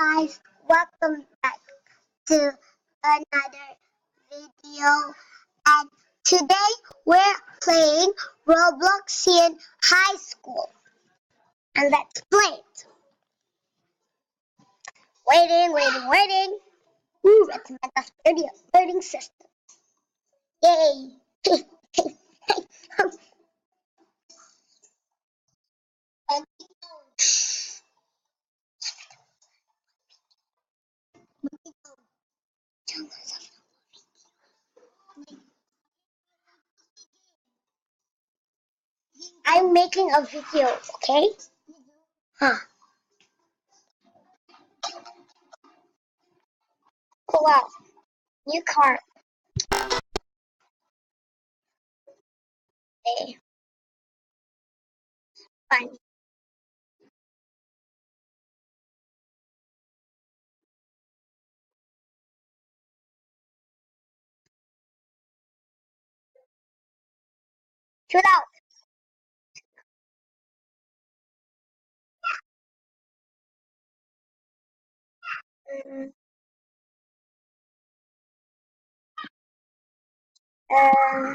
guys, welcome back to another video. And today we're playing Robloxian High School. And let's play it. Waiting. Ooh, recommend us learning system. Yay! I'm making a video, okay? Huh. Oh wow, new car. Hey, fun. Shoot out. Mm, Uh,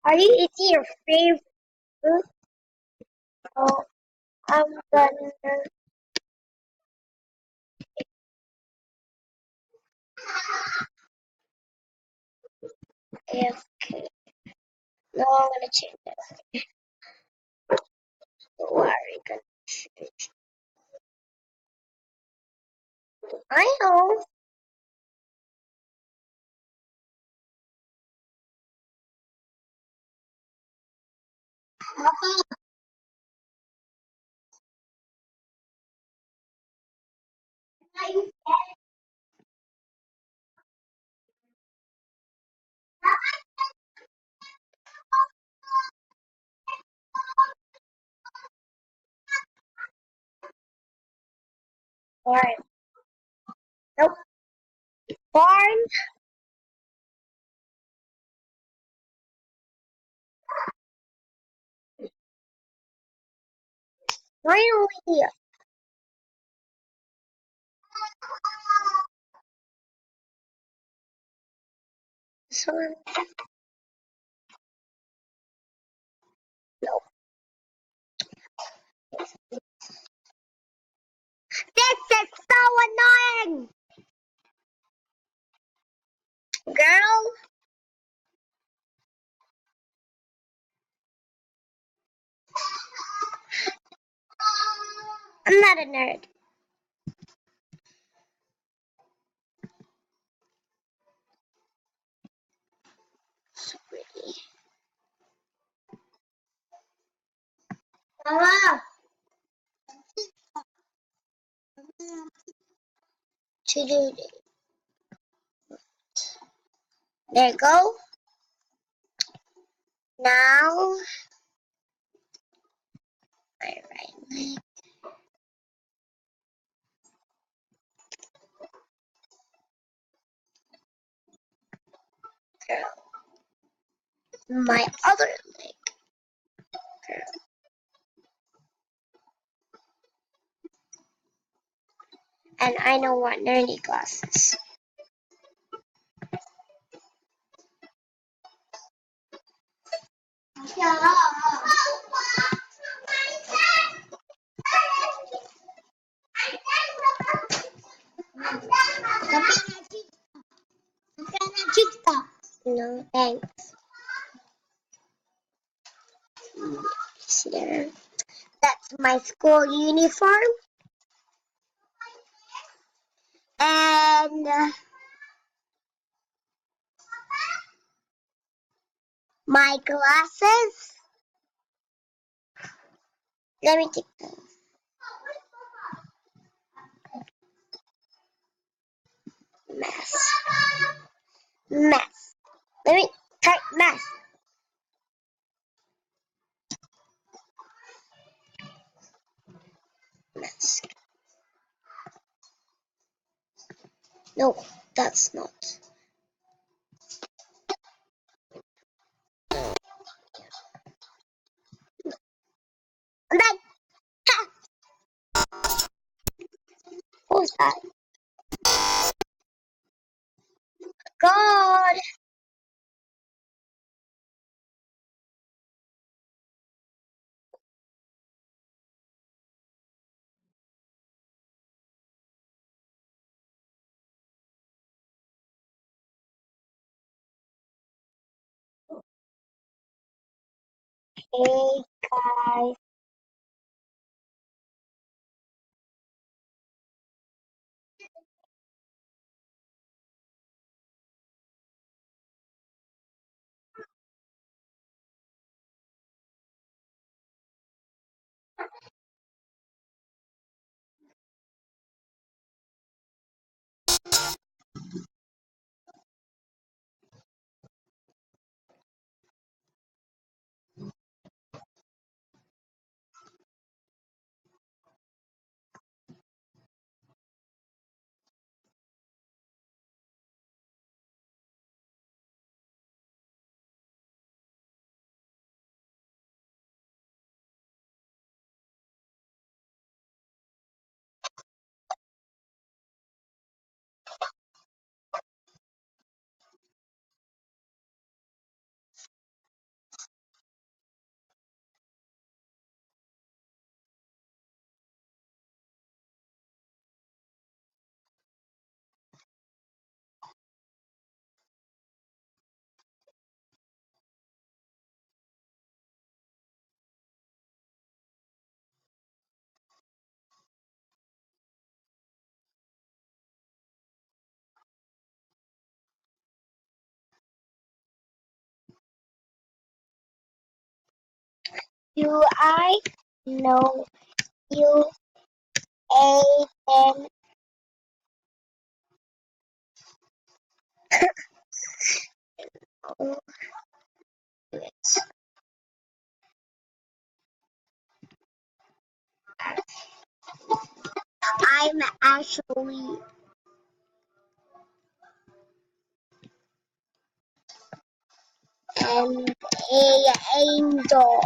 are you eating your favorite food? Oh, I'm gonna. Okay. No, I'm gonna change it. Don't worry, gonna change. I know. Barn. Nope. Barn. Finally. This one. Nope. This is so annoying, girl. I'm not a nerd. So pretty. Mama. To do this. There you go. Now, my right leg. Girl. My other leg. Girl. And I don't want nerdy glasses. No, thanks. See there. That's my school uniform. And my glasses. Let me take those. Mess. Mess. Let me type mess. Mess. No, that's not. Uh, God. Hey guys. Do I know you, Aiden? I'm actually an angel.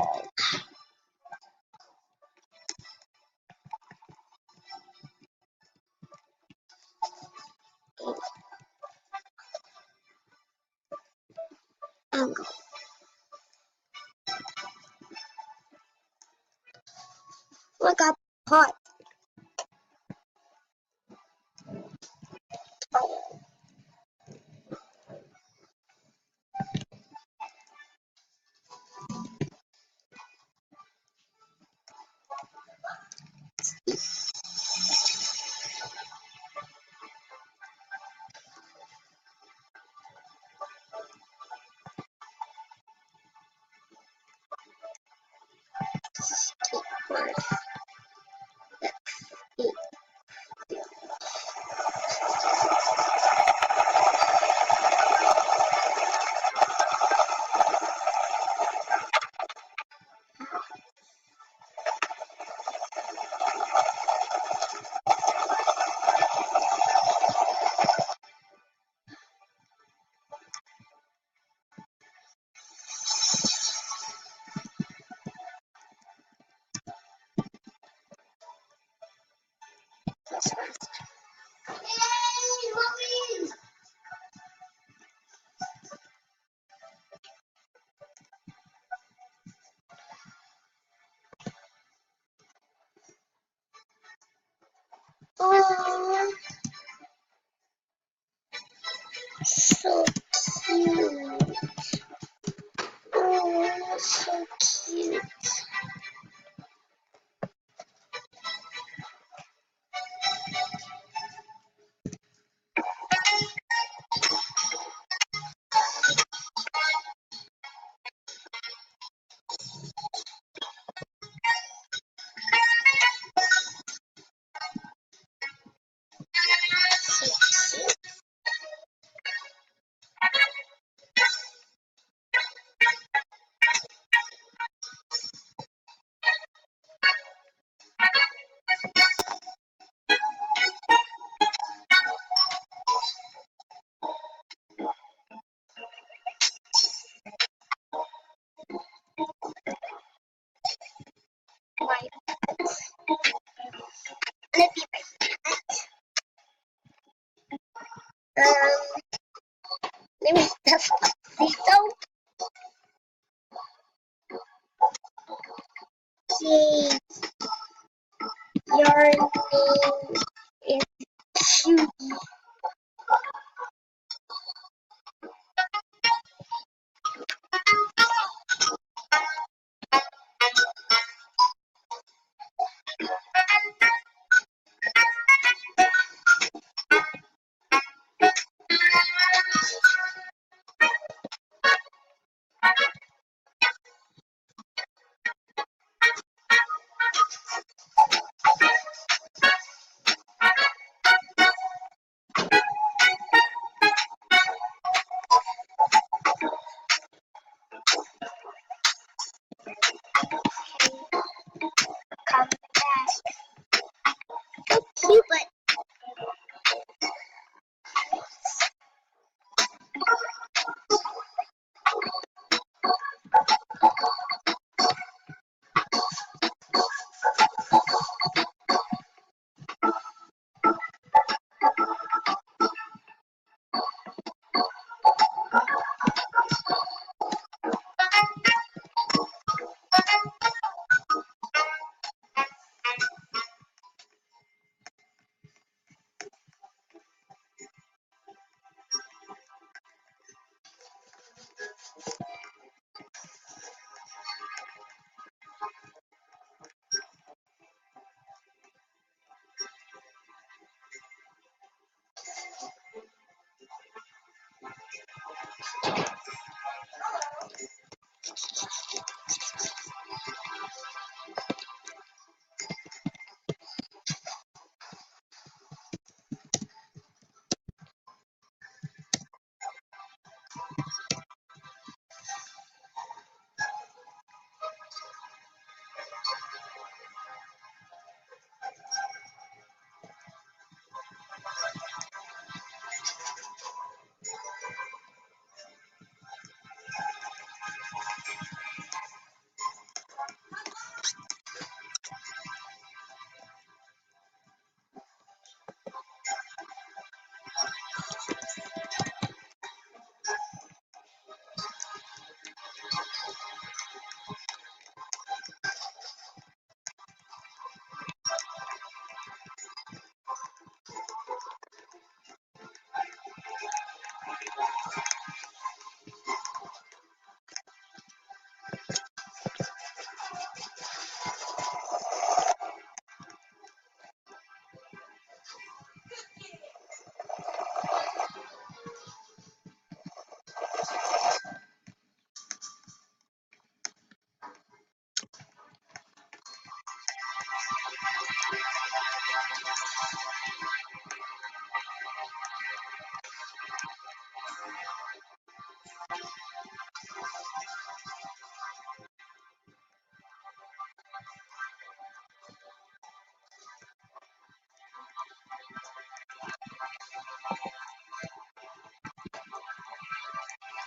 Um, Look up hot. Oh, so cute. Oh, so cute. name is Despacito. See, your name is Cutie. Come back. Okay, but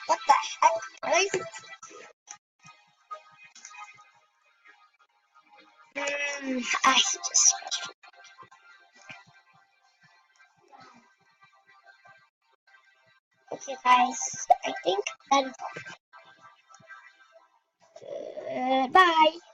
what the heck, guys? I just. Okay, guys. I think that. Bye.